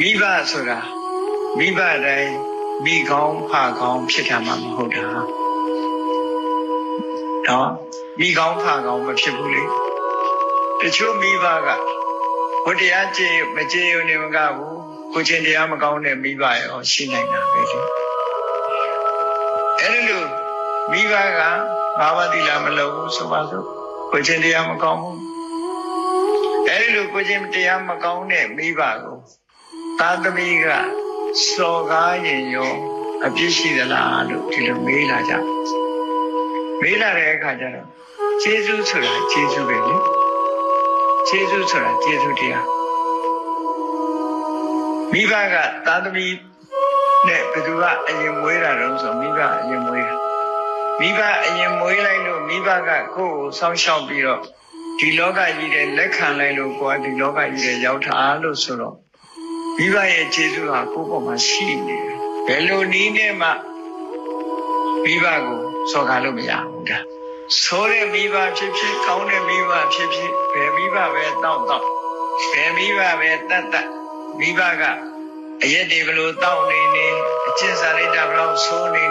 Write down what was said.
မိဘဆိုတာမိဘတိုင်းမိကောင်းဖကောင်းဖြစ်တာမှမဟုတ်တာနော်မိကောင်းဖကောင်းမဖြစ်ဘူးလေတချို့မိဘကဘုရားကြည်မကြည်ုံနေမကဘူးကိုချင်းတရားမကောင်းတဲ့မိဘရောရှိနိုင်တာပဲလေအဲ့လိုမိဘကဘာဝတိလာမလုပ်ဘူးဆိုပါစို့ကိုချင်းတရားမကောင်းဘူးအဲ့လိုကိုချင်းတရားမကောင်းတဲ့မိဘကိုသာသမီကစော်ကားရင်ရောအပြစ်ရှိသလားလို့ဒီလိုမေးလာကြမေးလာတဲ့အခါကျတော့ကျေးဇူးဆိုတာကျေးဇူးပဲလေကျေးဇူးဆိုတာကျေးဇူးတရားမိဘကသာသမီနဲ့ဘယ်သူကအရင်မွေးတာတော့ဆိုမိဘအရင်မွေးတာမိဘအရင်မွေးလိုက်လို့မိဘကကိုယ့်ကိုစောင့်ရှောက်ပြီးတော့ဒီလောကကြီးတဲ့လက်ခံလိုက်လို့ကိုယ်ကဒီလောကကြီးတဲ့ရောက်တာလို့ဆိုတော့မိဘရဲ့ကျေးဇူးဟာကိုယ့်ပေါ်မှာရှိနေတယ်ဘယ်လိုနည်းနဲ့မှမိဘကိုစော်ကားလို့မရဘူးဒါဆိုးတဲ့မိဘဖြစ်ဖြစ်ကောင်းတဲ့မိဘဖြစ်ဖြစ်ဘယ်မိဘပဲတောက်ဘယ်မိဘပဲတတ်မိဘကအရက်တွေဘလို့တောက်နေအကျင့်စာရိတ္တဘလို့ဆိုးနေ